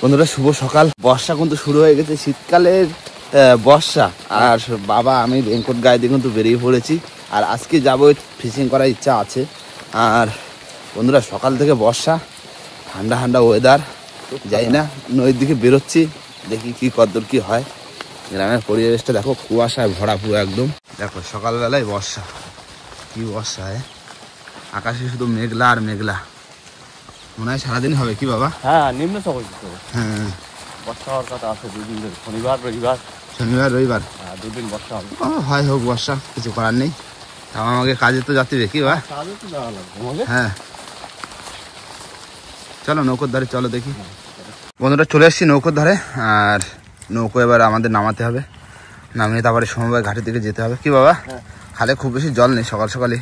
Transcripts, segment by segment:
বন্ধুরা শুভ সকাল। বর্ষা কিন্তু শুরু হয়ে গেছে, শীতকালের বর্ষা। আর বাবা আমি রেনকোট গায়ে দিয়ে কিন্তু বেরিয়ে পড়েছি। আর আজকে যাবো, ফিশিং করার ইচ্ছা আছে। আর বন্ধুরা সকাল থেকে বর্ষা, ঠান্ডা ঠান্ডা ওয়েদার, যাই না নদীর দিকে বেরোচ্ছি, দেখি কি কদ্দূর কি হয়। গ্রামের পরিবেশটা দেখো, কুয়াশায় ভরা পুরো একদম। দেখো সকালবেলায় বর্ষা, কি বর্ষা আকাশে শুধু মেঘলা আর মেঘলা। মনে হয় সারাদিন হবে কি বাবা? হ্যাঁ, নিম্ন চাপ। হ্যাঁ, বর্ষা হওয়ার কথা আছে দুদিন ধরে, শনিবার রবিবার। শনিবার রবিবার দুদিন বর্ষা হবে। হয় হোক বর্ষা, কিছু করার নেই। তাও আমাকে কাজে তো যেতে হবে কি বা? কাজে তো যাওয়া লাগবে। হ্যাঁ চলো নৌকোর ধারে চলো দেখি। বন্ধুরা চলে এসেছি নৌকোর ধারে। আর নৌকো এবার আমাদের নামাতে হবে, নামিয়ে তারপরে সমবায় ঘাটের দিকে যেতে হবে কি বাবা? খালে খুব বেশি জল নেই সকাল সকালে,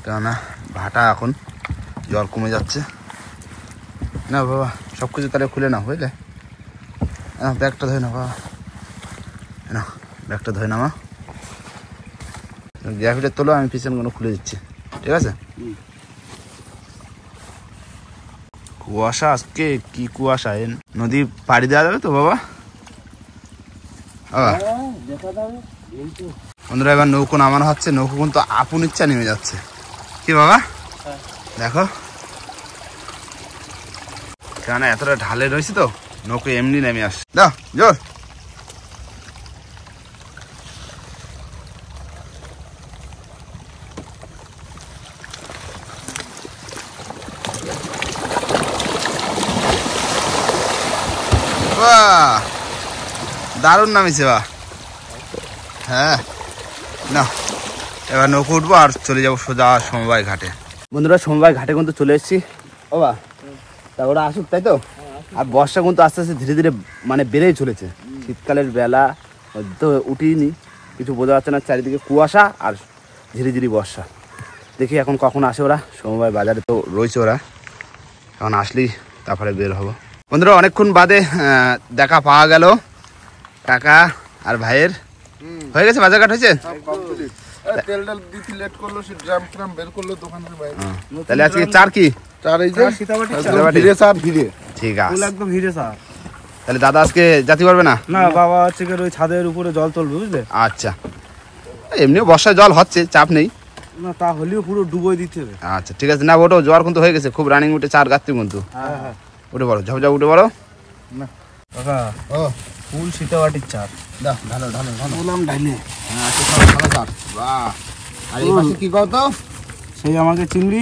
কেননা ভাটা এখন জল কমে যাচ্ছে না বাবা। সব কিছু তাহলে খুলে নাও বুঝলে। ব্যাগটা ধরে নাও বাবা, না ব্যাগটা ধরে নামা, গ্যাফিটা তোলো, আমি পিছনগুলো খুলে দিচ্ছি, ঠিক আছে? কুয়াশা আজকে, কি কুয়াশা! নদী পাড়ি দেওয়া যাবে তো বাবা? বন্ধুরা এবার নৌকো নামানো হচ্ছে। নৌকো কিন্তু আপন ইচ্ছা নেমে যাচ্ছে কি বাবা? দেখো কেন এতটা ঢালে রয়েছে তো নৌকো এমনি নেমে আসছে। দাও জোর। দারুণ নামিছে বা। হ্যাঁ না, এবার নৌকো উঠবো আর চলে যাবো সোজা সমবায় ঘাটে। বন্ধুরা সমবায় ঘাটে কিন্তু চলে এসেছি বাবা। তা ওরা আসুক তাই তো। আর বর্ষা কিন্তু আস্তে আস্তে ধীরে ধীরে মানে বেড়েই চলেছে। শীতকালের বেলা তো উঠিনি, কিছু বোঝা যাচ্ছে না, চারিদিকে কুয়াশা আর ধীরে ধীরে বর্ষা। দেখি এখন কখন আসে ওরা। সমবায় বাজারে তো রয়েছে ওরা, এখন আসলেই তারপরে বের হবো। বন্ধুরা অনেকক্ষণ বাদে দেখা পাওয়া গেল কাকা আর ভাইয়ের। হয়ে গেছে বাজারঘাট হয়েছে? তাহলে আজকে চার কি? ঠিক আছে, তাহলে দাদা আজকে যেতে পারবে না? না বাবা হচ্ছে ওই ছাদের উপরে জল তুলবে বুঝলে। আচ্ছা, এমনিও বর্ষায় জল হচ্ছে, চাপ নেই। না তা হলেও পুরো ডুবোই দিতে হবে। আচ্ছা ঠিক আছে। না ওটাও জোয়ার কিন্তু হয়ে গেছে, খুব রানিং উঠে চার গাছ কিন্তু। উঠে পড়ো, ঝপঝপ উঠে পড়ো। না কাকা, ও ফুল সীতাবাটির চার। দাও ঢালো ঢালো ঢালো। বললাম ঢাইলে। হ্যাঁ ভালো চার। বাহ, আর এই পাশে কি কও তো? সেই আমাকে চিংড়ি।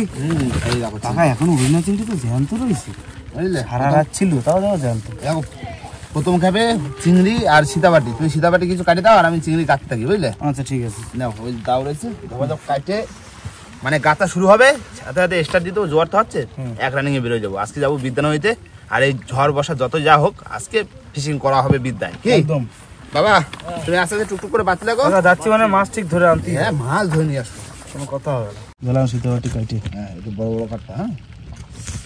এই দেখো কাকা এখনো হইনা চিংড়ি তো জ্যান্ত রয়েছে বুঝলে, সারা রাত ছিল তাও যাওয়া জ্যান্ত। দেখো প্রথম খাবে চিংড়ি আর সীতাবাটি। তুমি সীতাবাটি কিছু কাটে দাও আর আমি চিংড়ি কাটতে থাকি বুঝলে। আচ্ছা ঠিক আছে, নাও ওই দাও রয়েছে, ঝপঝপ কাটে মানে গাতা শুরু হবে, সাথে সাথে স্টার্ট দিতেও জোয়ার তো হচ্ছে, এক রানিং এ বেরোয় যাবো। আজকে যাবো বিদ্যানগরীতে। আর এই ঝড় বর্ষা যত যা হোক আজকে ফিশিং করা হবে বিদ্যায় কি একদম। বাবা তুমি আস্তে আস্তে টুকটুক করে বাঁচলে গো। যাচ্ছি মানে মাছ ঠিক ধরে আনতে। হ্যাঁ মাছ ধরে নিয়ে আসবো, কোনো কথা হবে না। গেলাম সীতাবাটি কাটি। হ্যাঁ একটু বড় বড় কাটটা। হ্যাঁ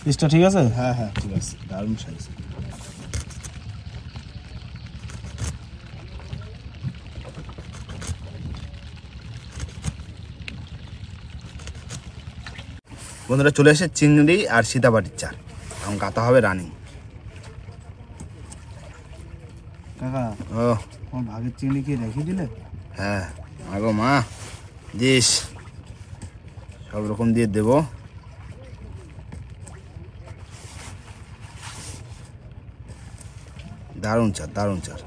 পিসটা ঠিক আছে? হ্যাঁ হ্যাঁ ঠিক আছে, দারুণ সাইজ। বন্ধুরা চলে এসে চিংড়ি আর সীতাবাটির চার, এখন গাতা হবে রানিং। কাকা ও আমার ভাগের চিংড়ি কি রেখে দিলে? হ্যাঁ আগো মা দিস, সব রকম দিয়ে দেবো। দারুণ চার দারুণ চার।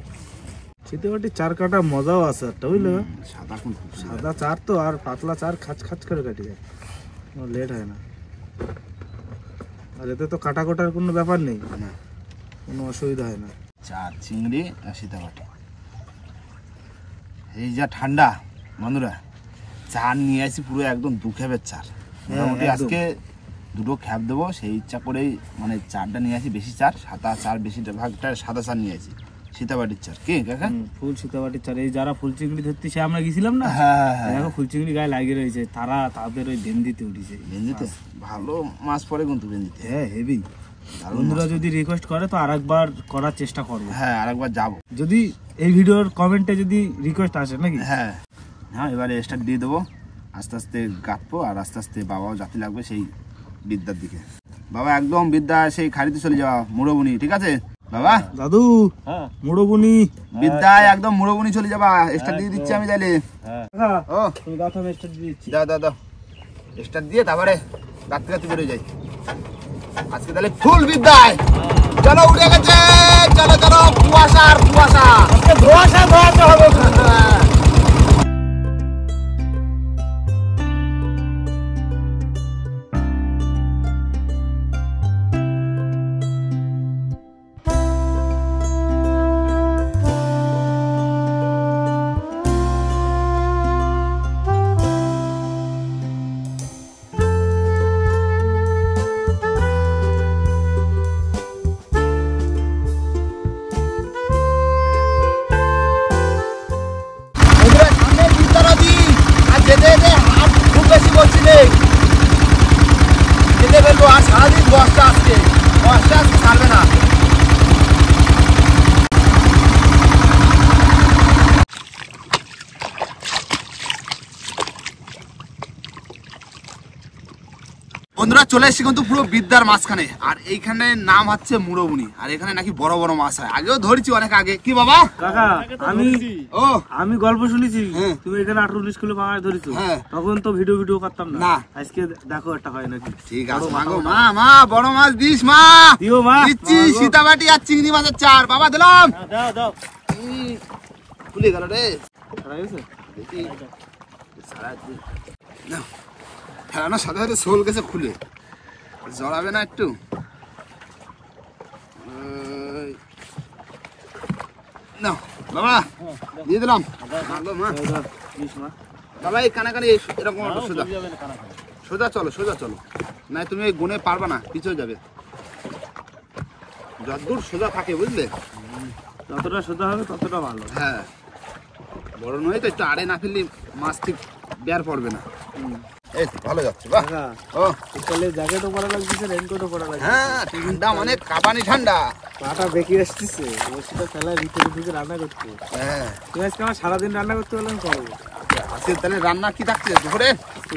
সীতাবাটির চার কাটা মজাও আছে একটা বুঝলে। সাদা কোন সাদা চার তো, আর পাতলা চার খাচ খাচ করে কাটি যায়, লেট হয় না। আর এতে তো কাটা কোটার কোনো ব্যাপার নেই, কোনো অসুবিধা হয় না। চার চিংড়ি আর সীতাবাটি। এই যা ঠান্ডা বন্ধুরা, চার নিয়ে আসি পুরো একদম দু খ্যাপের চার। মোটামুটি আজকে দুটো খ্যাপ দেবো সেই ইচ্ছা করেই, মানে চারটা নিয়ে আসি বেশি চার, সাদা চার বেশিটা ভাগটা সাদা চার নিয়ে আসি, সীতাবাটির চার কি কাকা? ফুল সীতাবাটির চার। এই যারা ফুল চিংড়ি ধরতে সে আমরা গেছিলাম না, হ্যাঁ দেখো ফুল চিংড়ি গায়ে লাগিয়ে রয়েছে, তাদের ওই ভেন্দিতে উঠেছে। ভেন্দিতে ভালো মাছ পড়ে কিন্তু ভেন্দিতে। হ্যাঁ হেভি। বন্ধুরা যদি রিকোয়েস্ট করে তো আরেকবার করার চেষ্টা করবো। হ্যাঁ আরেকবার যাবো যদি এই ভিডিওর কমেন্টে যদি রিকোয়েস্ট আসে নাকি। হ্যাঁ হ্যাঁ এবারে স্টার্ট দিয়ে দেবো, আস্তে আস্তে গাঁথবো আর আস্তে আস্তে বাবাও জাতি লাগবে সেই বিদ্যার দিকে। বাবা একদম বিদ্যা সেই খাড়িতে চলে যাওয়া মুড়োবুনি, ঠিক আছে? বাবা দাদু মুড়োবুনি বিদ্যায় একদম মুড়োবুনি চলে যাবা। স্টার্ট দিয়ে দিচ্ছি আমি তাহলে। ও তুমি দাও, আমি স্টার্ট দিয়ে দিচ্ছি। দাও দাও দাও স্টার্ট দিয়ে তারপরে গাতে গাতে বেরোয় যাই আজকে তাহলে ফুল বিদ্যায়। চলো উঠে গেছে, চলো চলো কুয়াশা আর কুয়াশা, ধোয়াশা ধোয়াতে হবে। আর সারাদিন বর্ষা আসছে, বর্ষা আজকে ছাড়বে না। বন্ধুরা চলে এসেছি কিন্তু পুরো বিদ্যার মাঝখানে, আর এইখানে নাম হচ্ছে মুড়োবুনি, আর এখানে নাকি বড় বড় মাছ হয়। আগেও ধরেছি অনেক আগে। কি বাবা? কাকা আমি গল্প শুনেছি তুমি এখানে 18 স্কুলে মাছ ধরেছো, তখন তো ভিডিও করতাম না। আজকে দেখো একটা হয় নাকি। ঠিক আছে মাগো, মা মা বড় মাছ দিস মা। দিও মা, দিচ্ছি সীতাবাটি আর চিংড়ি মাছের চার। বাবা দিলাম। দাও দাও। খুলে গেল রে, ছাড়া গেছে দেখি সারা না ফেরানোর সাথে সাথে শোল গেছে খুলে। জড়াবে না একটু? না বাবা দিয়ে দিলাম। বাবা এই কানাকানি এরকম সোজা সোজা চলো, সোজা চলো, না তুমি এই গুনে পারবা না, পিছিয়ে যাবে। যতদূর সোজা থাকে বুঝলে, যতটা সোজা হবে ততটা ভালো। হ্যাঁ বড় নয় তো, একটু আড়ে না ফেললে মাছ ঠিক বের পড়বে না। এই ভালো যাচ্ছে বাহ। ও তাহলে জ্যাকেটও পরা লাগছে, রেইনকোটও পরা লাগছে। হ্যাঁ ঠান্ডা অনেক, কাবানি ঠান্ডা। পাটা বেঁকে আসতেছে, বসিটা ফেলায় ভিতরে ঢুকে রান্না করতে। হ্যাঁ তুমি আজকে আমার সারাদিন রান্না করতে বললাম, করবো। আজকে তাহলে রান্না কি থাকছে দুপুরে?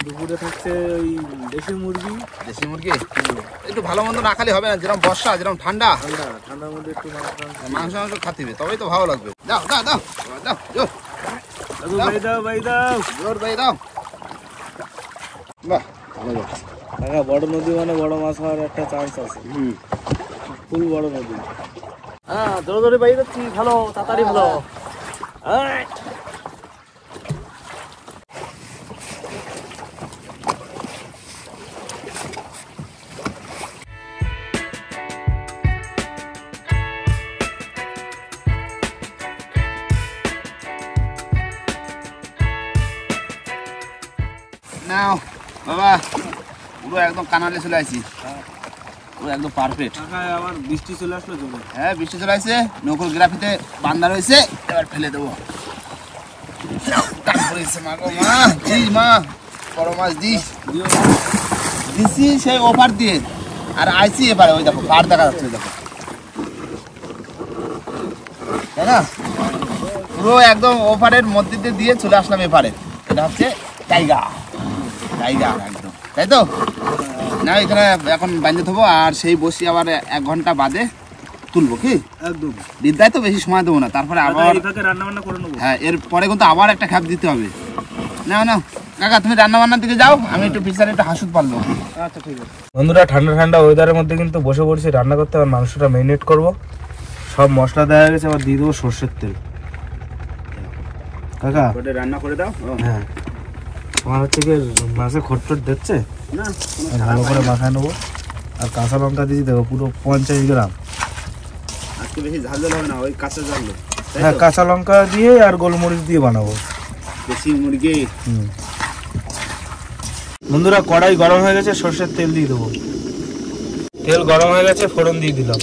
দুপুরে থাকছে ওই দেশি মুরগি। দেশি মুরগি একটু ভালো মন্দ না খালি হবে না, যেরকম বর্ষা যেরকম ঠান্ডা, ঠান্ডার মধ্যে একটু মাংস মাংস খাতে হবে, তবেই তো ভালো লাগবে। দাও দাও দাও দাও জোর ভাই দাও জোর ভাই দাও। বাহ ভালো যাচ্ছে। কাকা বড় নদী মানে বড় মাছ হওয়ার একটা চান্স আছে। ফুল বড় নদী। হ্যাঁ জোরে জোরে বাই যাচ্ছি, ভালো তাড়াতাড়ি ভালো। নাও বাবা, পুরো একদম কানালে চলে আসছি, পুরো একদম পারফেক্ট। আবার বৃষ্টি চলে আসলো জোরে। হ্যাঁ বৃষ্টি চলে আসছে, নৌকোগ্রাফিতে বান্ধা রয়েছে, এবার ফেলে দেবো। মা দিস, মা বড় মাছ দিস। দিছি সেই অফার দিয়ে, আর আইসি এবারে ওই দেখো পার দেখা যাচ্ছে, দেখো তাই না, পুরো একদম অফারের মধ্যে দিয়ে চলে আসলাম এবারে। এটা হচ্ছে টাইগার, টাইগার একদম, তাই তো না? এখানে এখন বাঁধতে দেবো, আর সেই বসি আবার 1 ঘন্টা বাদে তুলবো। কি একদম বিদ্যায় তো বেশি সময় দেবো না, তারপরে আবার রান্না বান্না করে নেবো। হ্যাঁ এরপরে কিন্তু আবার একটা খ্যাপ দিতে হবে। না না কাকা তুমি রান্না বান্নার দিকে যাও, আমি একটু পিছনে একটু হাসুদ পারবো। আচ্ছা ঠিক আছে। বন্ধুরা ঠান্ডা ঠান্ডা ওয়েদারের মধ্যে কিন্তু বসে পড়ছি রান্না করতে। আর মাংসটা ম্যারিনেট করব, সব মশলা দেওয়া গেছে, আবার দিয়ে দেবো সর্ষের তেল। কাকা রান্না করে দাও। হ্যাঁ তোমার হচ্ছে কি মাছে খট্টর দিচ্ছে না ভালো করে মাখায় নেবো। আর কাঁচা লঙ্কা দিয়ে দেবো পুরো 50 গ্রাম। আজকে বেশি ঝাল ঝাল হবে না, ওই কাঁচা ঝাল। হ্যাঁ কাঁচা লঙ্কা দিয়ে আর গোলমরিচ দিয়ে বানাবো দেশি মুরগি। বন্ধুরা কড়াই গরম হয়ে গেছে, সর্ষের তেল দিয়ে দেবো। তেল গরম হয়ে গেছে, ফোড়ন দিয়ে দিলাম।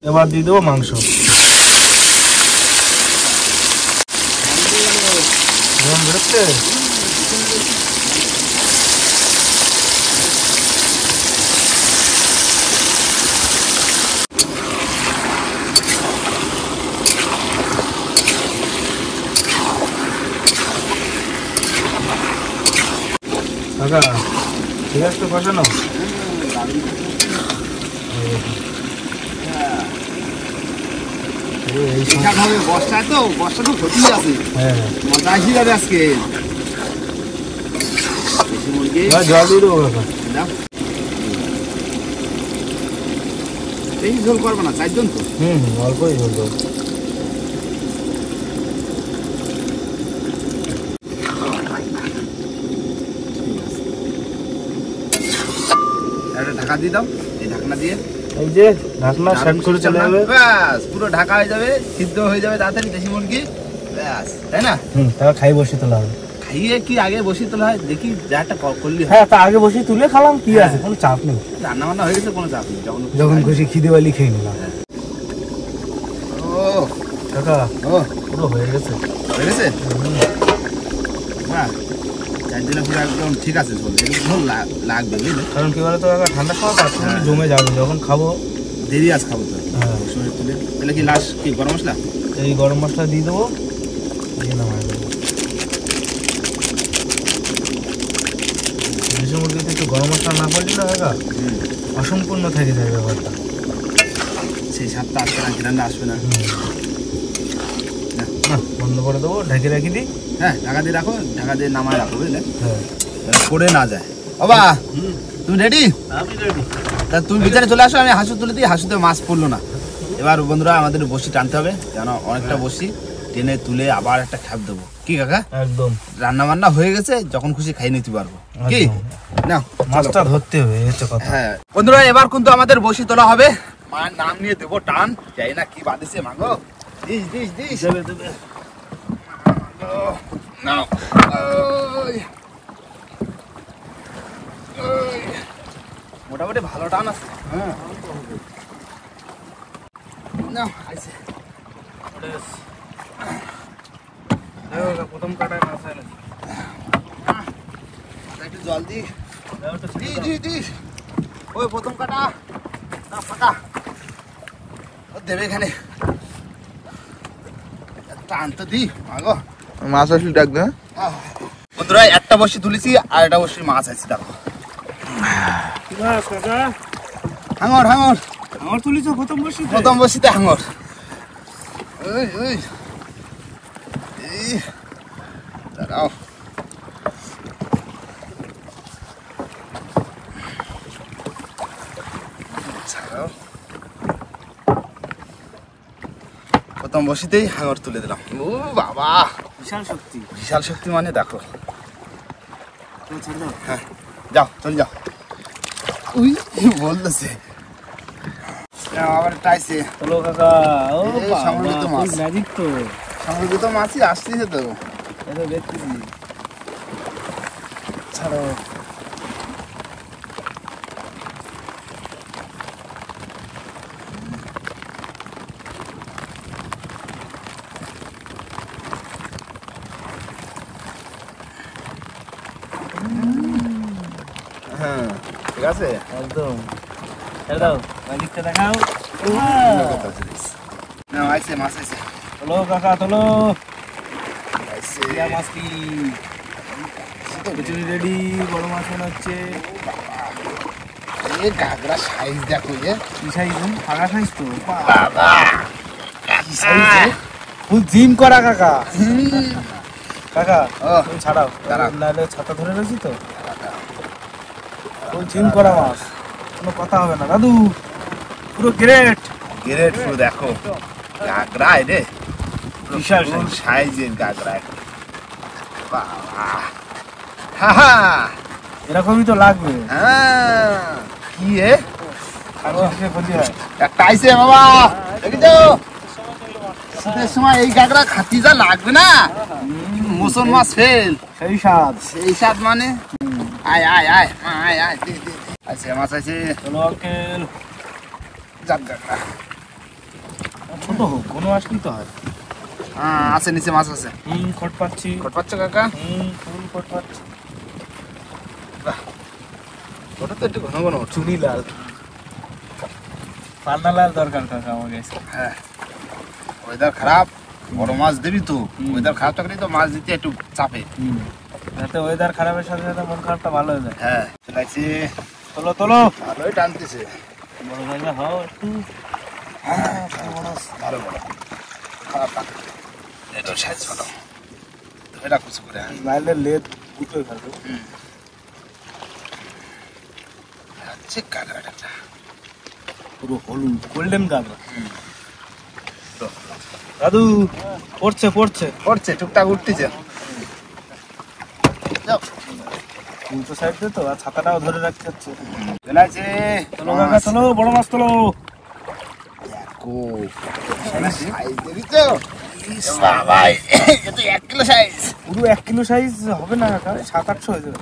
এবার দিয়ে দেবো মাংস। বেরোচ্ছে কাকা, পেঁয়াজ তো কষানো। বর্ষায় তো ক্ষতি আছে। মজা আসি যাবে আজকে। জল দিয়ে দেবো। বেশি ঝোল করবো না, 4 জন তো। অল্পই ঝোল দেবো। একটা ঢাকা দিয়ে দাও, এই ঢাকনা দিয়ে। এই যে ঢাকনা সেট করে চলে যাবে, ব্যাস পুরো ঢাকা হয়ে যাবে, সিদ্ধ হয়ে যাবে তাড়াতাড়ি দেশি মুরগি, ব্যাস, তাই না? তারপর খাই বসে তোলা হবে। খাইয়ে কি আগে বসিয়ে তোলা হয়? দেখি যা একটা করলি। হ্যাঁ, তা আগে বসে তুলে খালাম, কি আছে, কোনো চাপ নেই। রান্না বান্না হয়ে গেছে, কোনো চাপ নেই। যখন খুশি খিদে বালি খেয়ে নিলাম। ও কাকা, ও পুরো হয়ে গেছে। হয়ে গেছে? বাহ, 4 দিনে পুরো একদম ঠিক আছে। ঝোল এরকম ঝোল লাগবে, বুঝলি? কারণ কি বলতো কাকা, ঠান্ডা সময় পাঁচ জমে যাবে যখন খাবো। দেরি আজ খাবো তো। তুলে তাহলে কি লাস্ট কি গরম মশলা? এই গরম মশলা দিয়ে দেবো, দিয়ে নামাই দেবো। দেশি মুরগিতে একটু গরম মশলা না পড়লে না কাকা অসম্পূর্ণ থেকে যায় ব্যাপারটা। সেই স্বাদটা আসবে না, গ্রান্ডা আসবে না। বন্ধ করে দেবো, ঢেকে রেখে দিই। হ্যাঁ, ঢাকা দিয়ে রাখো, ঢাকা দিয়ে নামায় রাখো, বুঝলে? হ্যাঁ, পড়ে না যায়। বাবা তুমি রেডি? আমি রেডি। তা তুমি ভিতরে চলে আসো, আমি হাসু তুলে দিই। হাসুতে মাছ পড়লো না। এবার বন্ধুরা আমাদের বসি টানতে হবে, যেন অনেকটা বসি টেনে তুলে আবার একটা খ্যাপ দেবো। কি কাকা? একদম রান্না বান্না হয়ে গেছে, যখন খুশি খাই নিতে পারবো। কি না, মাছটা ধরতে হবে, এই হচ্ছে কথা। হ্যাঁ বন্ধুরা, এবার কিন্তু আমাদের বসি তোলা হবে। মায়ের নাম নিয়ে দেবো টান, যাই না কি বাদিছে মাগো। This this this now. মোটামুটি ভালো টান আছে। হ্যাঁ নাও, আইছে। প্রথম কাটায় মাছ হয় না, একটু জল দি। ওই প্রথম কাটা না ফাঁকা, ও দেবে এখানে। টান তো দি মাগো, মাছ আসলে ডাকবে। বন্ধুরা একটা বসি তুলেছি, আর একটা বসি মাছ আছে। দেখো হাঙর হাঙর আমার তুলিছ প্রথম বসি, প্রথম বসিতে হাঙর। ওই ওই দাঁড়াও, প্রথম বসিতেই হাঙর তুলে দিলাম। ও বাবা, বিশাল শক্তি। বিশাল শক্তি মানে দেখো। হ্যাঁ যাও, চল যাও। উই বলতেছে আবার টাইছে। চলো কাকা, ও সংরক্ষিত মাছ, ম্যাজিক তো। সংরক্ষিত মাছই আসতেছে তো। এটা দেখতেছি, ছাড়ো। হ্যাঁ ঠিক আছে, একদম ছেড়ে দাও, মালিকটা দেখাও। না আইছে মাছ আইছে। চলো কাকা, চলো। আইছে মাছ কি খিচুড়ি রেডি, বড় মাছ মনে হচ্ছে। এই গাগরা সাইজ দেখো, যে কি সাইজ? ফাঁকা সাইজ তো বাবা, কি সাইজ রে? ফুল জিম করা কাকা। কাকা ও তুমি ছাড়াও, দাঁড়াও। নাহলে ছাতা ধরে রয়েছি তো। ফুল জিম করা মাছ, কোনো কথা হবে না দাদু, পুরো গ্রেট। গ্রেট পুরো দেখো, গাগরা রে, বিশাল সাইজের গাগরা। বাবা, হা হা, এরকমই তো লাগবে। হ্যাঁ কি রে, ক্ষতি হয়। একটা আইছে বাবা, দেখি তো শীতের সময় এই গাগরা খাতি যা লাগবে না, মোসন মাছ ফেল। সেই স্বাদ, সেই স্বাদ মানে। আয় আয় আয় আয় আয়, আইছে মাছ আইছে। চলো আঙ্কেল, যাক গাগরা ছোট হোক, কোনো আসলেই তো হয়। আছে নিচে মাছ আছে। খট পাচ্ছি। খট পাচ্ছ কাকা? ফুল খট পাচ্ছি। ওটা তো একটু ঘন ঘন চুনি লাল, পান্না লাল দরকার কাকা আমাকে। হ্যাঁ, ওয়েদার খারাপ, বড় মাছ দিবি তো। ওয়েদার খারাপ থাকলে তো মাছ দিতে একটু চাপে। যাতে ওয়েদার খারাপের সাথে সাথে মন খারাপটা ভালো হয়ে যায়। হ্যাঁ চলেছি, তোলো তোলো, ভালোই টানতেছে। বড় জায়গা হও একটু। ভালো বড়, খারাপ না, এটা সাইজ ভালো, এটা কিছু করে লাইলের লেদ গুটোই ফেলবে। আচ্ছা কাঁকড়াটা পুরো হলুদ গোল্ডেন কাঁকড়া। দাদু পড়ছে পড়ছে পড়ছে, টুকটাক উঠতেছে। উল্টো সাইড দিয়ে তো, আর ছাতাটাও ধরে রাখতে হচ্ছে। চলেছে, চলো কাকা চলো, বড় মাছ তোলো। দেখো সাইজ দেখেছো বাবা, এটা 1 কিলো সাইজ। পুরো 1 কিলো সাইজ হবে না কাকা, 700-800 হয়ে যাবে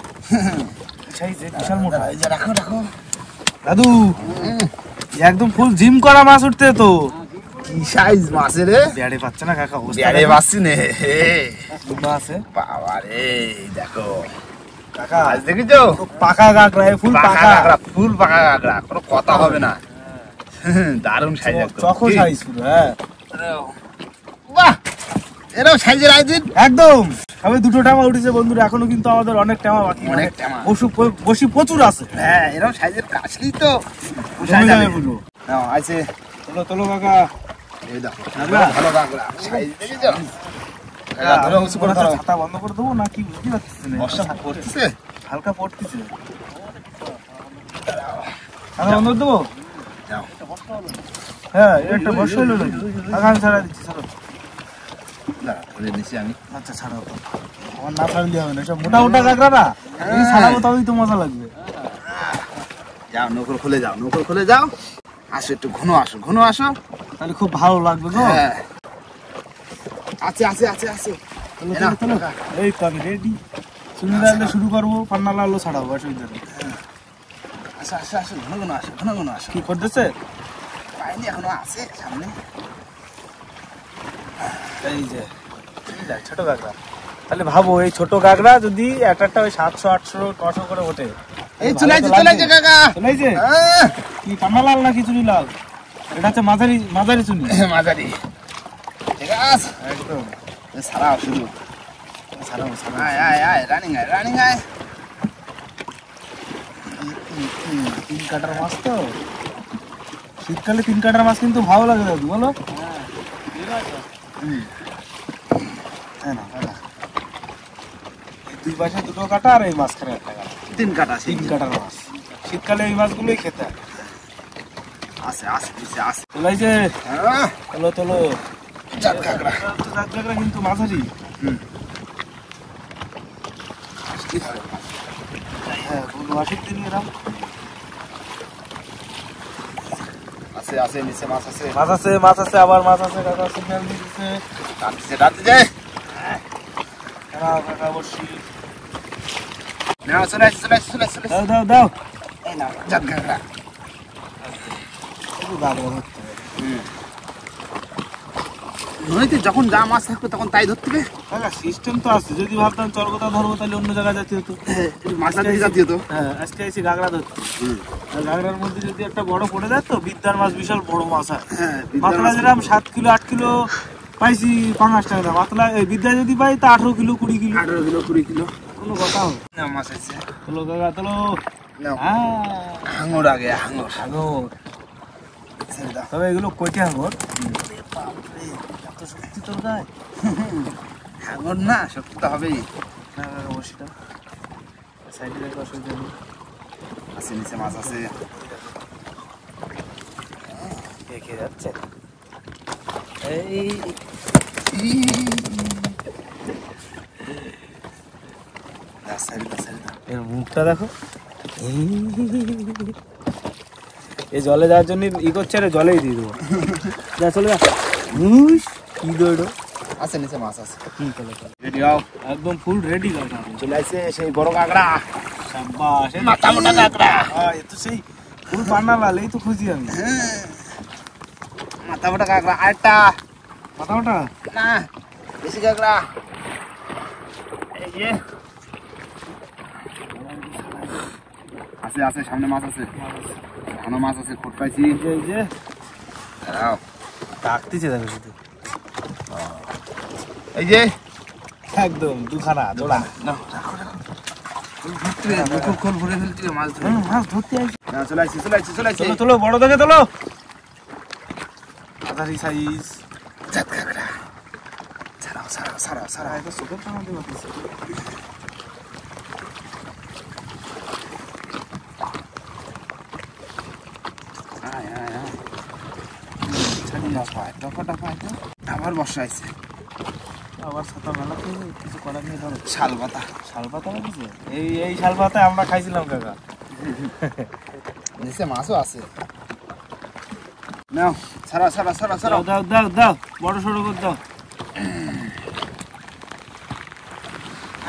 সাইজ, বিশাল মোটা। রাখো রাখো দাদু, একদম ফুল জিম করা মাছ উঠতে তো। কি সাইজ মাছের রে, বেড়ে পাচ্ছে না কাকা, বেড়ে পাচ্ছি নে আছে বাবা রে। দেখো কাকা, আজ দেখেছো পাকা কাঁকড়া, ফুল পাকা কাঁকড়া, ফুল পাকা কাঁকড়া, কোনো কথা হবে না। দারুণ সাইজ, চকো সাইজ পুরো। হ্যাঁ বাহ, এরাও সাইজের আইদিন একদম। সবে 2টো টামা উঠেছে বন্ধুরা, এখনো কিন্তু আমাদের অনেক টামা বাকি, অনেক টামা। বসি প্রচুর আছে। হ্যাঁ এরাও সাইজের কাছলি তো জমে যাবে পুরো। নাও আছে, তোলো তোলো কাকা। এই দেখো কাঁকড়া? ভালো কাঁকড়া, সাইজ দেখেছো? কাকা ধরো, উঁচু করে ধরো। ছাতা বন্ধ করে দেবো না কি বুঝতে পারছিস না। বর্ষা পড়তেছে, হালকা পড়তেছে, ছাতা বন্ধ করে দেবো। যাও। হ্যাঁ একটা বর্ষা হলো নাকি? কাকা আমি ছাড়া দিচ্ছি, ছাড়ো। দাঁড়া, ধরে নিচ্ছি আমি। আচ্ছা ছাড়াও, আমার না ছাড়লে হবে না, সব মোটা মোটা কাঁকড়া না, এই ছাড়াবো তবেই তো মজা লাগবে। যাও, নৌকর খুলে যাও, নৌকর খুলে যাও। আসো একটু ঘন আসো, ঘন আসো। তাহলে খুব ভালো লাগবে গো। হ্যাঁ আছে আছে আছে আছে। চলো চলো চলো, এই তো আমি রেডি। সুন্দর লাগলে শুরু করবো, পান্না লাগলো ছাড়াবো, অসুবিধা নেই। আসো আসো আসো, ঘন ঘন আসো, ঘন ঘন আসো। কি করতেছে? পাইনি এখনো, আছে সামনে। এই যে ছোট কাঁকড়া। তাহলে ভাবো, এই ছোট কাঁকড়া যদি একটা ওই 700-800-900 করে ওঠে। এই চলে আসছে, চলে আসছে কাকা। চলে আইছে? হ্যাঁ, কি পান্না লাল নাকি চুনি লাল? এটা হচ্ছে মাঝারি মাঝারি চুনি। মাঝারি, ঠিক আছে একদম ছাড়াও শুরু। ছাড়াবো ছাড়াবো। আয় আয় আয়, রানিং আয়, রানিং আয়। 3 কাটার মাছ তো, শীতকালে 3 কাটার মাছ কিন্তু ভালো লাগে দাদু, বলো? হ্যাঁ না, হ্যাঁ না। এই 2 পাশে 2টো কাটা, আর এই মাঝখানে একটা কাটা, 3 কাটা, 3 কাটার মাছ। শীতকালে এই মাছগুলোই খেতে হয়। আছে আছে আছে আছে। চলে আইছে, হ্যাঁ, চলো চলো। চার কাকড়া। চার কাঁকড়া কিন্তু মাঝারি। হ্যাঁ, মাসির দিন এরকম আছে আছে, নিচে মাছ আছে, মাছ আছে, মাছ আছে, আবার মাছ আছে। কাকা সিগন্যাল দিতেছে, টানতেছে টানতেছে। কাকা বসি। নাও, চলে আসছে চলে আসছে চলে আসছে। দাও দাও দাও। এই নাও চার কাকড়া। শুধু কাঁকড়া ধরতে হবে। নদীতে যখন যা মাছ থাকবে তখন তাই ধরতে হবে। কাকা সিস্টেম তো আছে, যদি ভাবতাম চরগোদা ধরবো তাহলে অন্য জায়গায় যেতে হতো। মাছটা দিকে জাতীয় তো। হ্যাঁ, আজকে এসে কাঁকড়া ধরতে। আর কাঁকড়ার মধ্যে যদি একটা বড় পড়ে যায় তো, বিদ্যার মাছ বিশাল বড় মাছ হয়। হ্যাঁ, মাতলা যেরকম 7 কিলো 8 কিলো পাইছি 5 টাকা, মাতলা এই বিদ্যা যদি পাই তা 18 কিলো 20 কিলো। 18 কিলো 20 কিলো কোনো কথা হবে না মাছ আছে। তোলো কাকা তোলো। নাও, হ্যাঁ হাঙর আগে হাঙর। হাঙর, ছেড়ে দাও। তবে এগুলো কয়টা হাঙর? বাপরে, এত শক্তি তোর গায়ে। হাঙর না, শক্তি তো হবেই। না কাকা বসিটা সাইডে রেখে, অসুবিধা নেই। আছে নিচে মাছ আছে। দেখে যাচ্ছে এই এর মুখটা দেখো, এই জলে যাওয়ার জন্য ই করছে, আর জলেই দিয়ে দেবো। যা চলে যা। কি দৌড়ো, আছে নিচে মাছ আছে। রেডি হও, একদম ফুল রেডি কাকা। চলে আসছে সেই বড় কাঁকড়া, সাব্বাস, এই মাথা মোটা কাঁকড়া। এ তো সেই ফুল পান্না লাল, এই তো খুঁজি আমি। মাথা মোটা কাঁকড়া। আরেকটা মাথা ওটা না, বেশি কাঁকড়া। এই যে আছে আছে, সামনে মাছ আছে, ঘন মাছ আছে, খুঁট পাইছি। এই যে দাঁড়াও, ডাকতেছে দেখো শুধু, এই যে একদম দুখানা জোড়া। নাও, রাখো রাখো। খোল ভরে ফেলছি মাছ ধরে। মাছ ধরতে আসি। চলে আসছি। তোলো বড় দেখে তোলো। আধারি সাইজ। জাত কাঁকড়া। ছাড়াও। এটা চোখের টানাতে পারতেছে। আয়। দফাটা পায় তো। আবার বর্ষা আছে। আবার ছাতা মেলা কিছু করার নেই ধরো। শাল পাতা লাগিয়েছে। এই শাল পাতায় আমরা খাইছিলাম কাকা। নিচে মাছও আছে। নাও ছাড়াও। দাও বড় সড়ো করে দাও।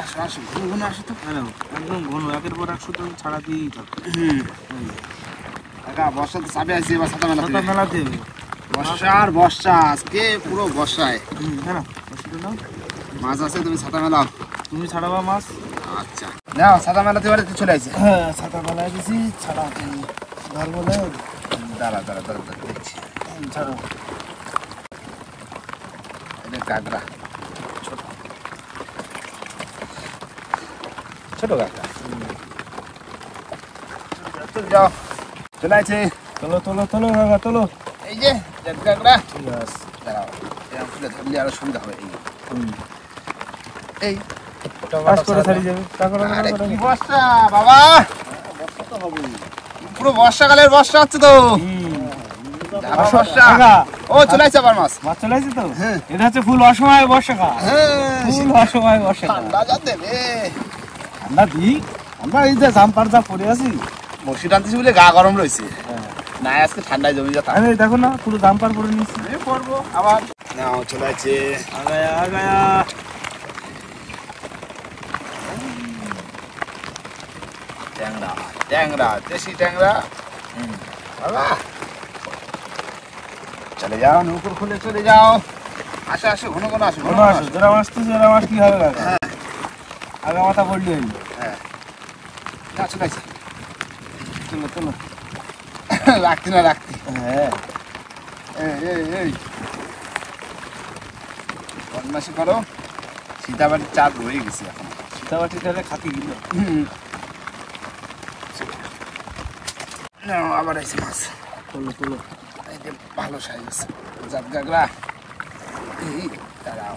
আসো ঘন আসো তো। একদম ঘন একের পর 100 তো ছাড়া দিয়েই থাকো। কাকা বর্ষা তো চাপে আছে, এবার ছাতা ছাতা মেলাতে হবে। বর্ষা আজকে পুরো বর্ষায়। হ্যাঁ নাও মাছ আছে, তুমি ছাতা মেলাও। তুমি ছাড়াবা মাছ। আচ্ছা নাও ছাতা মেলাতে পারে চলে আসছে। হ্যাঁ ছাতা মেলায় দিছি ছাড়া ধরবো না। দাঁড়া দেখছি। ছাড়ো। এটা কাঁকড়া, ছোট কাঁকড়া। যাও চলে আসছে। তোলো কাকা তোলো। এই যে কাঁকড়া। ঠিক আছে দাঁড়াও, এরকম ফুলে ধরলে আরো সুবিধা হবে। এই কাজ করে ছাড়িয়ে যাবে। আরে কি বর্ষা বাবা, পুরো বর্ষাকালের বর্ষা হচ্ছে তো। ও চলে আসছে আবার মাছ চলে আসছে তো। এটা হচ্ছে ফুল অসময় বর্ষাকাল। ফুল অসময় বর্ষাকাল। ঠান্ডা যা দেবে। ঠান্ডা দিই আমরা এই যে জাম্পার যা পরে আছি। বসি টানতেছি বলে গা গরম রয়েছে। না আজকে ঠান্ডায় জমি যা। আমি দেখো না পুরো জাম্পার পরে নিচ্ছি। পরবো আবার। নাও চলে আসছে। আগায়া ট্যাংরা দেশি ট্যাংরা। বাবা চলে যাও, নৌকর খুলে চলে যাও। আসো ঘন আসো। যারা মাছ তো যারা মাছ কি হবে কাকা। আগা মাথা পড়লি হইলো। না চলে আসছে। তোলো রাখতি। হ্যাঁ এই বদমাশি করো। সীতাবাড়ির চাঁদ রয়ে গেছে এখন। সীতাবাটিটা খাতি গেল। আবার আছে মাছ। তোলো এই যে ভালো সাইজ আছে জাত কাঁকড়া। এই দাঁড়াও,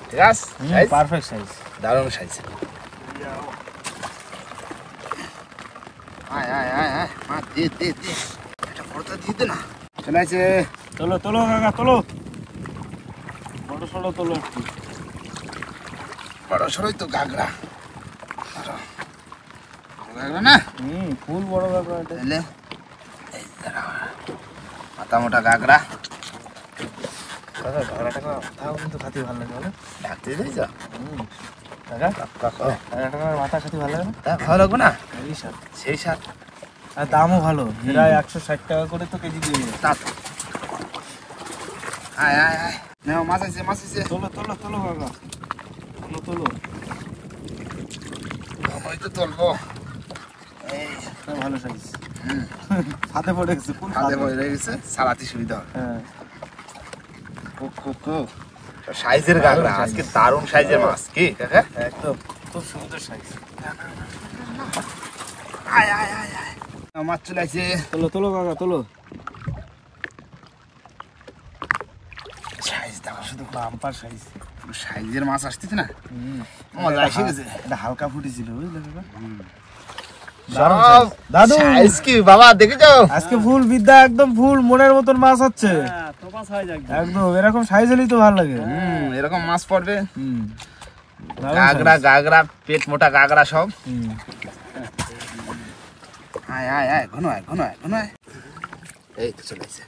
ঠিক আছে, পারফেক্ট সাইজ, দারুণ সাইজ। আয় মা দে এটা বড়টা দিয়ে দে না। চলে আসে। তোলো কাকা তোলো। বড় সড়ো তোলো একটু। বড় সড়ই তো কাঁকড়া না। ফুল বড় কাঁকড়া এটা। এলে এই দাঁড়াও, মাথা মোটা কাঁকড়া। কাকা কাঁকড়াটা তাও কিন্তু খাতি ভালো লাগে বলে। ডাকতে দিয়েছ কাকা? মাথা খাতি ভালো লাগে না? ভালো লাগবে না? সেই সাত আর দামও ভালো, প্রায় 160 টাকা করে তো কেজি দিয়ে দেবে। আয় নাও, মাছ আছে। তোলো কাকা তোলো। আমি তো তুলবো। এই ভালো সাইজ। হাতে পড়ে গেছে। কোন হাতে পড়ে গেছে, সালাতে সুবিধা হবে। হ্যাঁ সাইজের কাঁকড়া আজকে, দারুণ সাইজের মাছ। কি কাকা? একদম খুব সুন্দর সাইজ। আয় মাছ চলে আসছে। তোলো কাকা তোলো। সাইজ দেখো, শুধু বাম্পার সাইজ। সাইজের মাছ আসতেছে না, মজা এসে গেছে। এটা হালকা ফুটেছিল বুঝলে কাকা। দাদু সাইজ কি বাবা দেখেছো? আজকে ফুল বিদ্যা, একদম ফুল মনের মতন মাছ হচ্ছে। একদম এরকম সাইজ হলেই তো ভালো লাগে। এরকম মাছ পড়বে। গাগরা পেট মোটা গাগরা সব। আয় ঘন আয়। এই তো চলে আসছে।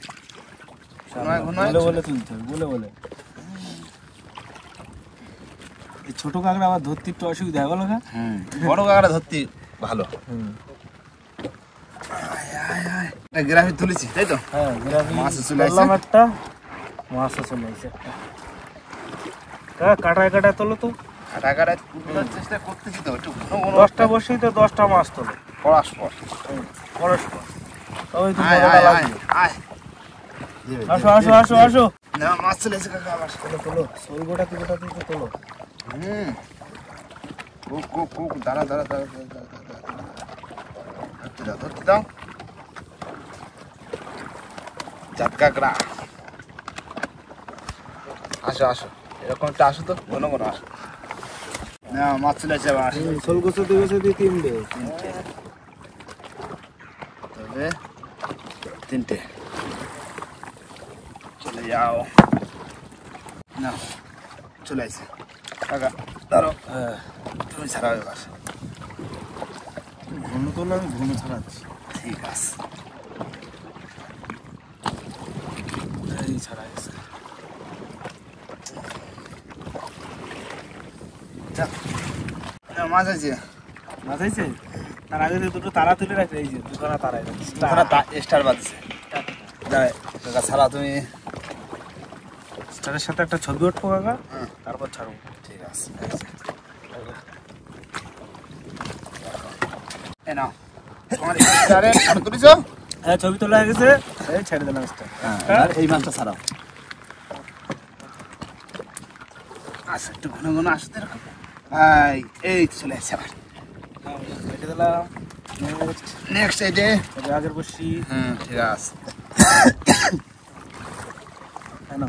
বলে তুলতে হবে, বলে। এই ছোট কাঁকড়া আবার ধরতে একটু অসুবিধা হয় বলো। বড় কাঁকড়া ধরতে ভালো। গ্রাফি তুলেছি তাই তো? হ্যাঁ মাছ চলে আসছে। একটা মাছ চলে আসছে। কাটায় তোলো তো। কাটায় চেষ্টা করতেছি তো, একটু 10টা বসেই তো 10টা মাছ তোলো পরস্পর। তবেই তো আয় আসো আসো আসো আসো। না মাছ চলে এসে কাকা আবার। তোলো তোলো, সরগোটা তুলোটা তুই তোলো। কুক দাঁড়া দাঁড়া দাঁড়া ধরতে দাও জাত কাঁকড়া। আসো আসো, এরকম একটা আসো তো, ঘন ঘন আসো। না মাছ চলে আসে আবার। সরগোটা দিয়ে তিনটে। তবে তিনটে চলে যাও। না চলে আসে কাকা, ধরো। তুমি ছাড়াও এবার। ঘন তোলো, আমি ঘন ছাড়াচ্ছি। ঠিক আছে, এই ছাড়া গেছে। মাছ আছে। মাছ হয়েছে? তার আগে দুটো তারা তুলে রাখবে, এই যে দুখানা তারা। স্টার বাজছে। কাকা ছাড়া তুমি। স্টারের সাথে একটা ছবি উঠবো কাকা, তারপর ছাড়বো। ঠিক আছে, এ নাও তোমার স্টারে ফটো তুলেছো। হ্যাঁ ছবি তোলা হয়ে গেছে, এই ছেড়ে দিলাম স্টার। আর এই মাছটা ছাড়াও। আচ্ছা একটু ঘন ঘন আসতে এরকম। এই চলে আসছে আবার। কেটে দিলাম। নেক্সট সাইডে আগের বসি। ঠিক আছে।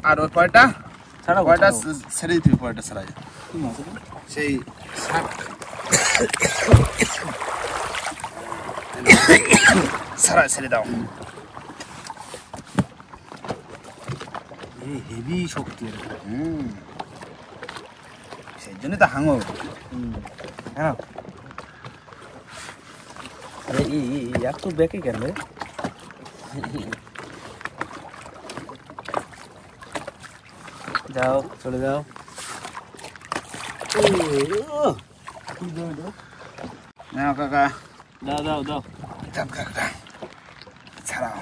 আর ওই পয়টা ছাড়া পয়টা ছেড়ে দিতে, পয়টা ছাড়া যায় কি মাছ? সেই ছাড়া ছেড়ে দাও। এই হেভি শক্তি। সেই জন্যই তো হাঙর। হ্যাঁ আরে এত বেঁকে কেন রে? যাও চলে যাও। নাও কাকা, দাও দাও দাও। চাপ কাঁকড়া ছাড়াও।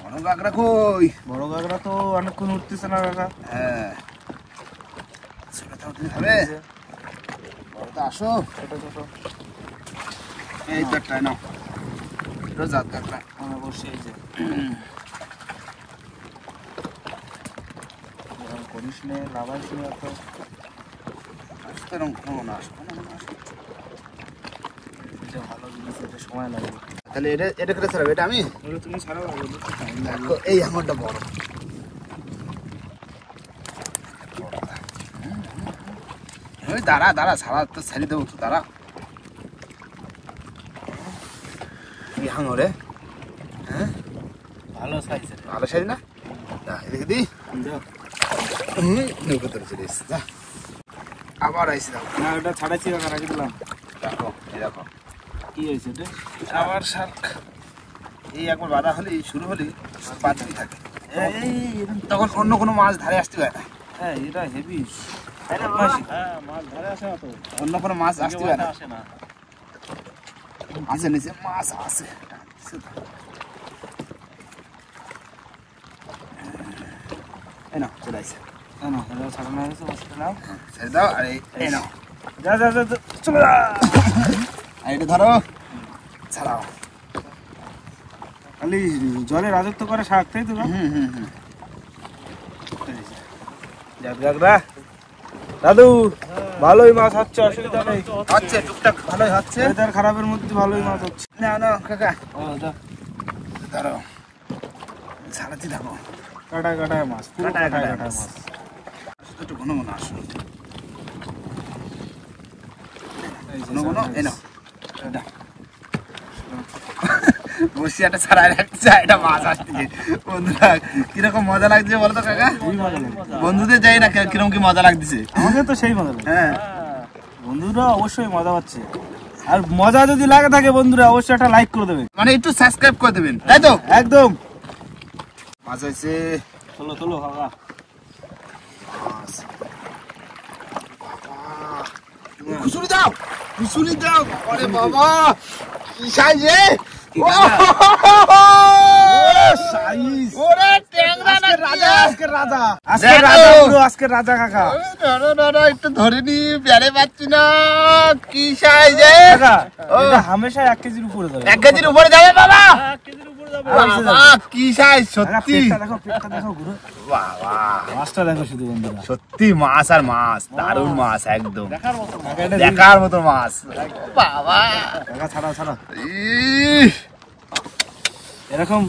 বড় কাঁকড়া কই? বড় কাঁকড়া তো অনেকক্ষণ উঠতেছে না কাকা। হ্যাঁ ছোটটা উঠলে হবে। বড়টা আসো। ছোট ছোট এই তো একটা নাও, এটা জাত কাঁকড়া। আমরা বসে এই যে করিস নে, লাভাইস নে এত। আসতে এরকম ঘন না, আসো ঘন ঘন আসো। এটা ভালো জিনিস, এটা সময় লাগবে। তাহলে এটা করে ছাড়াবে, এটা আমি ওটা তুমি ছাড়াও আগে, টাইম লাগবে। দেখো এই হাঙরটা বড়। ওই দাঁড়া দাঁড়া, ছাড়া তো ছাড়ি দেবো তো, দাঁড়া। এই হাঙরে হ্যাঁ ভালো সাইজ। ভালো সারি না, এদিকে দি। দাও নৌকো ধরে চলে এসছে, যা আবার আইসি। দেখো না ওটা ছাড়াচ্ছি কাকা, রাখি দিলাম। দেখো এই দেখো কি হয়েছে এটা? আবার শার্ক। এই একবার বাধা হলে শুরু হলে বাঁধতেই থাকে, তখন অন্য কোনো মাছ ধারে আসতে পারে না। হ্যাঁ এটা হেভি। হ্যাঁ মাছ ধরে আসে না তো, অন্য কোনো মাছ আসতে পারে না। আসে না। আছে নিচে মাছ আছে। এই নাও চলে আসছে। না এটা ছাড়ানো হয়ে গেছে, বসে নাও। ছেড়ে দাও। আর এই নাও, যা যা যা চলে যা। আর এটা ধরো, ছাড়াও। খালি জলে রাজত্ব করে শাক, তাই তো? জাত কাঁকড়া দাদু ভালোই মাছ হচ্ছে, অসুবিধা নেই। হচ্ছে টুকটাক ভালোই হচ্ছে। ওয়েদার খারাপের মধ্যে ভালোই মাছ হচ্ছে। না না কাকা যা ধরো, ছাড়াতে থাকো। কাটায় কাটায় মাছ, পুরো কাটায় কাটায় কাটায় কাটায় মাছ। মাছ। একটু ঘন ঘন আসো, এই যে ঘন ঘন। ছাড়া এই নাও এটা। বসিয়াটা ছাড়াই রাখছে, এটা মাছ আসছে। বন্ধুরা কিরকম মজা লাগছে বলো তো কাকা? খুবই মজা লাগে। বন্ধুদের যাই না কিরকম কি মজা লাগতেছে। আমাদের তো সেই মজা লাগে। হ্যাঁ বন্ধুরা অবশ্যই মজা পাচ্ছে। আর মজা যদি লাগে থাকে বন্ধুরা অবশ্যই একটা লাইক করে দেবে, মানে একটু সাবস্ক্রাইব করে দেবেন, তাই তো? একদম। মাছ হয়েছে। চলো চলো কাকা। খুশুলি দাও, খুশুলি দাও। আরে বাবা কি সাইজ রে! সাইজ ওরে ট্যাংরা না রাজা, আজকের রাজা, আজকের রাজা, পুরো আজকের রাজা কাকা। না একটু ধরে নি, বেড়ে পাচ্ছি না। কি সাইজ রে কাকা এটা হামেশা 1 কেজির উপরে যাবে। 1 কেজির উপরে যাবে বাবা। 1 কেজির উপরে কি সাইজ সত্যি, পেটটা দেখো ঘুরে। বাবা মাছটা দেখো শুধু বন্ধুরা, সত্যি মাছ আর মাছ, দারুণ মাছ একদম কাকা দেখার মতো মাছ। বাবা ছাড়াও ছাড়াও, ইস,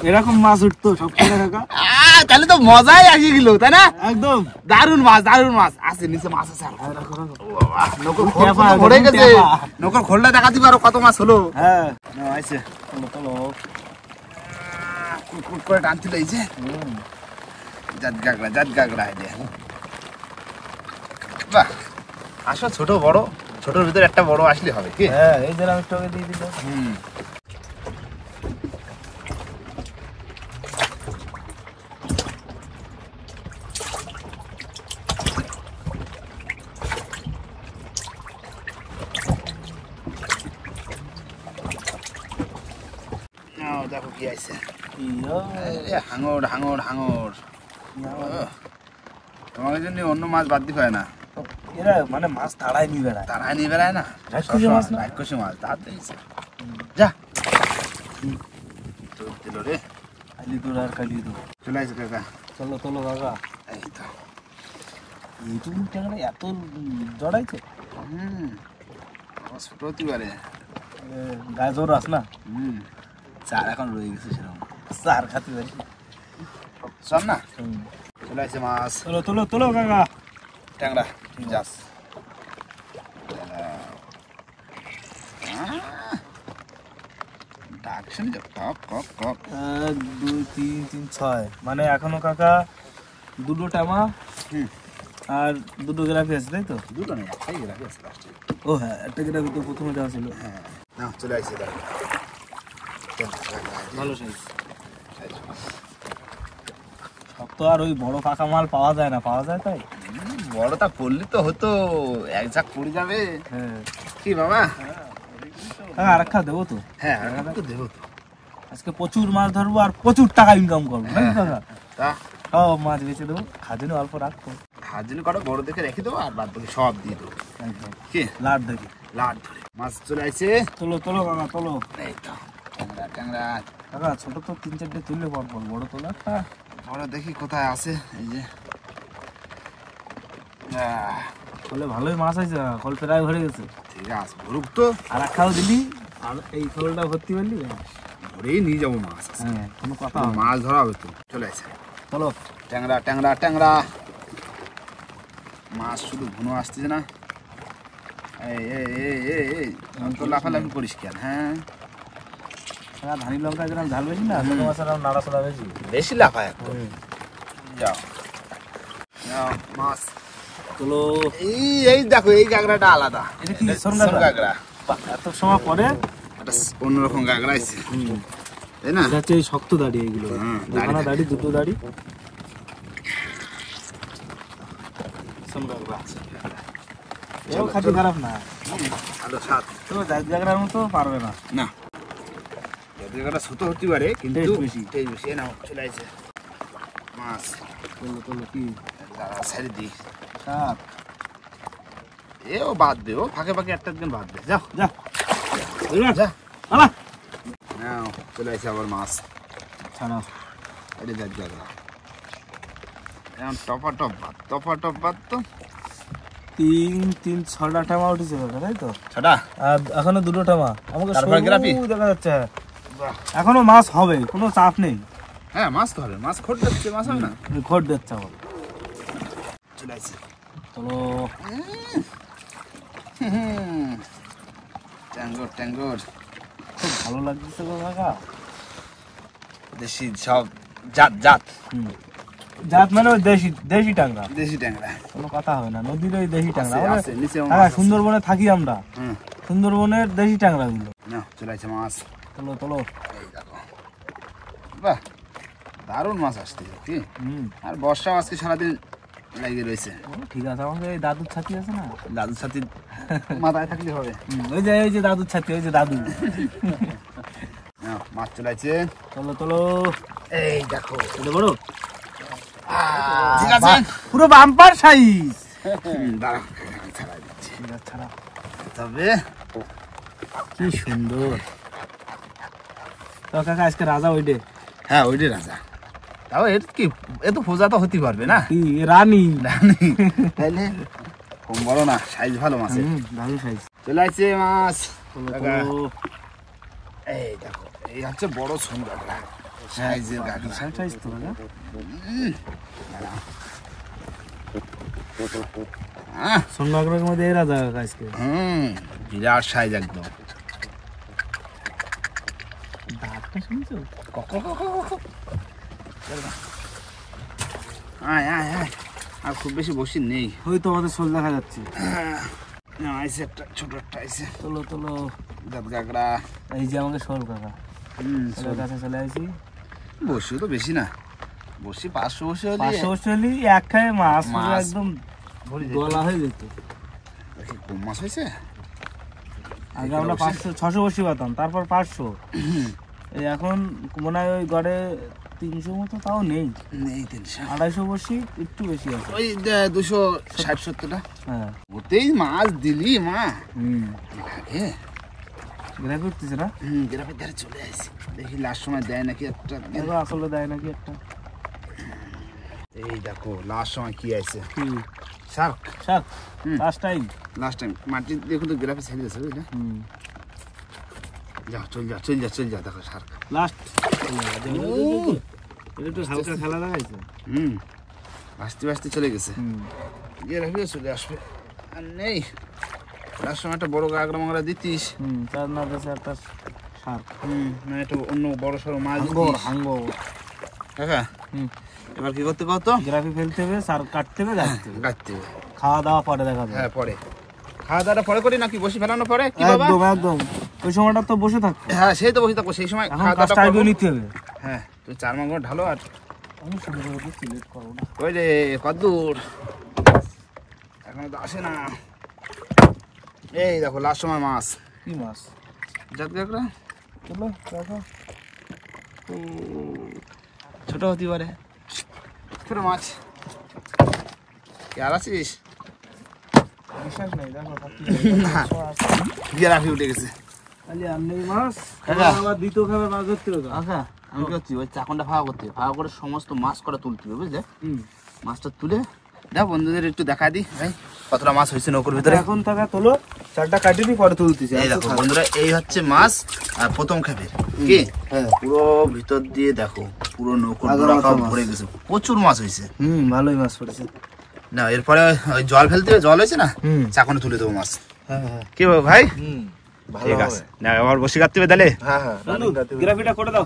এরকম মাছ উঠতো সব কাকা। তাহলে তো মজাই আসি গেল, তাই না? একদম দারুণ মাছ, দারুণ মাছ আছে, নিচে মাছ আছে। নৌকর খোল টেপা, কত ভরে গেছে, টেপা। নৌকর খোলটা দেখাতে পারো কত মাছ হলো। হ্যাঁ আইছে, চলো কুট করে টানতে লাগছে। জাত গাগরা আইডিয়া। বাহ, আসো ছোট বড়, ছোটর ভিতরে একটা বড় আসলে হবে কি? হ্যাঁ এই যে আমি তোকে দিয়ে দিল। দেখো কি আইছে, হাঙর হাঙর হাঙর। তোমাকে জন্য অন্য মাছ বাদ দি হয় না, এরা মানে মাছ তাড়াই নি বেড়ায়, তারাই নিয়ে বেড়ায় না। রাক্ষসী মাছ না? রাক্ষসী মাছ তার দিয়েছে। যা তোর দিল রে, খালি দূর আর খালি দূর। চলে আসে কাকা। চলো কাকা, এই তো ইউটিউব চ্যানেলে এত জড়াইছে, ছোট হতে পারে। গায়ে জোর আস না, চার এখন রয়ে গেছে সেরকম, চার খাতে পারি। সব না চলে আসে মাছ। তোলো কাকা, ট্যাংরা যাস। ডাক শুনি তো, কক কক কক। 1 2 3 3 6, মানে এখনো কাকা দুটো টামা আর দুটো গ্রাফি আছে, তাই তো? দুটো নেই, একটাই গ্রাফি আছে লাস্টে। ও হ্যাঁ, একটা গ্রাফি তো প্রথমে দেওয়া ছিল। হ্যাঁ না চলে আসছে, ভালো সাইজ। সব তো আর ওই বড় পাকা মাল পাওয়া যায় না, পাওয়া যায় তাই। বড়টা পড়লি তো হতো, এক ঝাঁক পড়ে যাবে। হ্যাঁ কি বাবা, কাকা আর একটা দেবো তো। হ্যাঁ তো দেবো তো। আজকে প্রচুর মাছ ধরবো আর প্রচুর টাকা ইনকাম করবো, নাকি কাকা? তা সব মাছ বেচে দেবো, খাজনে অল্প রাখবো, হাত জন্য কটা বড় দেখে রেখে দেবো, আর বাদ বাকি সব দিয়ে দেবো। কি লাট দেখি। লাট ধরে মাছ চলে আসছে। তোলো কাকা তোলো। এই তো ট্যাংরা ট্যাংরা। কাকা ছোট তো 3-4টে তুললে পর বড় তোলা। বড় দেখি কোথায় আছে, এই যে খোলে ভালোই মাছ আছে, খোল প্রায় ভরে গেছে। ঠিক আছে, ভরুক তো, আর একটাও দিলি, আর এই খোলটা ভর্তি করলি। ধরেই নিয়ে যাবো মাছ। হ্যাঁ কোনো কথা তো মাছ ধরা হবে তো। চলে আসছে চলো। ট্যাংরা ট্যাংরা ট্যাংরা। মাছ শুধু ঘন আসতেছে না। এই এই এই এই এই তো লাফালাফি করিস কেন? হ্যাঁ ধানি লঙ্কা যেরকম ঝাল বেশি না, ছোট মাছের নাড়াচড়া বেশি, বেশি লাফায় এখন। যাও যাও মাছ চলো। এই এই দেখো, এই গাগরাটা আলাদা। এটা কি সোন গাগরা? এত সময় পরে একটা অন্যরকম গাগরা আছে, তাই না? এটা হচ্ছে এই শক্ত দাড়ি, এইগুলো দাড়ি, দুটো দাড়ি। এও খাতে খারাপ না, ভালো স্বাদ। তো জায়গার মতো পারবে না। না জায়গাটা ছোট হতে পারে, কিন্তু টেস্ট বেশি। টেস্ট বেশি। না চলে আসছে মাছ। তোলো কি ছেড়ে দিই, সাপ এও বাদ দে, ও ফাঁকে ফাঁকে একটা দিন বাদ দে। যাও যা যা। আলা নাও চলে আসছে আবার মাছ। ছাড়া এটা দেখ গাগরা, এখন টপা টপ বাদ তো। 6টা টামা উঠেছে কাকা, তাই তো? ছটা আর এখনো দুটো টামা আমাকে তারপর গ্রাফি? দেখা যাচ্ছে। এখনো মাছ হবে, কোনো চাপ নেই। হ্যাঁ মাছ তো হবে, মাছ খোট যাচ্ছে, মাছ হবে না। খড় দিচ্ছে আমার। চলে আসছে চলো ট্যাঙ্গর ট্যাঙ্গর। খুব ভালো লাগছে গো কাকা। দেশি সব জাত জাত, জাত মানে ওই দেশি টাংরা, দেশি ট্যাংরা। কোনো কথা হবে না। নদীর ওই দেশি টাংরা, আছে, আমাদের আছে, নিচেও মাছ হ্যাঁ আছে। সুন্দরবনে থাকি আমরা, সুন্দরবনের দেশি টাংরা গুলো। না চলে আসছে মাছ। চলো এই দেখো, বাহ দারুণ মাছ আসছে কি। আর বর্ষা আজকে সারাদিন লাগিয়ে রয়েছে। ঠিক আছে, আমাদের এই দাদুর ছাতি আছে না, দাদুর সাথে মাথায় থাকলে হবে। ওই যে দাদুর ছাতি, ওই যে দাদু। মাছ চলে আসছে। চলো এই দেখো বড়, ঠিক আছে, পুরো বাম্পার সাইজ। দাঁড়া ছাড়া দিচ্ছি। ছাড়া তবে কি সুন্দর। তো কাকা আজকে রাজা ওইটে। হ্যাঁ ওইটাই রাজা। তাও এর কি এ তো ফোজা তো হতে পারবে না, কি রানী রানী তাইলে কম বড় না, সাইজ ভালো মাছের। ভালো সাইজ চলে আসছে মাছ কাকা। এই দেখো এই হচ্ছে বড় সোন কাঁকড়া সাইজের কাঁকড়া। সাইজ তো কাকা। সোন কাঁকড়ার মধ্যে এই রাজা কাকা আজকে। বিরাট সাইজ একদম। ডাকটা শুনছো? আয় আয় আয়, আর খুব বেশি বসি নেই। ওই তো আমাদের শোল দেখা যাচ্ছে। আইসে একটা ছোট একটা আইসে তোলো তোলো দাঁত কাঁকড়া। এই যে আমাকে শোল কাকা। শোলের কাছে চলে আসি। বসি তো বেশি না, বসি 500 বসি হলে 500 বসি হলে এক খায় মাছ পুরো মাছ একদম গলা হয়ে যেত। কম মাছ হয়েছে। আগে আমরা 500-600 বসি পাতাম, তারপর 500। এই এখন মনে হয় ওই গড়ে 300 মতো, তাও নেই। নেই 300 250 বসি একটু বেশি আছে। ওই 260-70টা। হ্যাঁ ওতেই মাছ দিলি মা লাগে। গ্রাফ করতেছে না? গ্রাফের ধারে চলে আসি, দেখি লাস্ট সময় দেয় নাকি একটা। আসলে দেয় নাকি একটা। এই দেখো লাস্ট সময় কি আছে, কি শার্ক। শাক লাস্ট টাইম। লাস্ট টাইম মাটি দেখো তো গ্রাফে ছেড়ে দিয়েছে বুঝলে। যাও চল যা চল যা চল যা, দেখো শার্ক লাস্ট এটা একটু হালকা খেলা দেখাইছে। ভাসতে ভাসতে চলে গেছে। গ্রাফিও চলে আসবে। আর নেই লাস্ট সময় একটা বড় কাঁকড়া মাংড়া দিতিস। তার না দেশে একটা শাক। না একটা অন্য বড় সড়ো মাছ হাঙ্গর কাকা। এবার কি করতে কত? গ্রাফি ফেলতে হবে, সার কাটতে হবে, কাটতে হবে। খাওয়া দাওয়া পরে দেখা যাবে। হ্যাঁ পরে খাওয়া দাওয়াটা পরে করি নাকি বসে ফেলানো পরে? কি বাবা একদম একদম ওই সময়টা তো বসে থাকতে। হ্যাঁ সেই তো বসে থাকবো সেই সময় এখন খাওয়া কাজটা দাওয়াটা আগে করবো। নিতে হবে। হ্যাঁ তুই 4 মাঙ্গ ঢালো। আর আমি শুরু করে দিচ্ছি, লেট করবো না। ওই রে কদ্দূর এখনো তো আসে না। এই দেখো লাস্ট সময় মাছ। কি মাছ? জাত কাঁকড়া। চলো দেখো। ছোট হতে পারে, ছোট মাছ। আর আছিস? বিশ্বাস নেই দেখো। গেরাফি উঠে গেছে। খালি আমনি মাছ কাকা। আবার দ্বিতীয় খাবে মাছ ধরতে হবে। আচ্ছা আমি কি করছি, ওই চাকনটা ফাঁকা করতে হবে, ফাঁকা করে সমস্ত মাছ করা তুলতে হবে বুঝলে। মাছটা তুলে দাও বন্ধুদের একটু দেখা দিই ভাই কতটা মাছ হয়েছে নৌকোর ভিতরে। এখন টাকা তোলো, চারটা কাটি দিই, পরে তুলতেছি। এই দেখো বন্ধুরা এই হচ্ছে মাছ আর প্রথম খাবের কি পুরো ভিতর দিয়ে দেখো পুরো নৌকোর ভরে গেছে, প্রচুর মাছ হয়েছে। ভালোই মাছ পড়েছে। না এরপরে ওই জল ফেলতে হবে, জল হয়েছে না চাকনে তুলে দেবো মাছ। হ্যাঁ কি ভাই? ভালো ঠিক আছে না আবার বসে কাটতে হবে তাহলে। হ্যাঁ গ্রাফিটা করে দাও।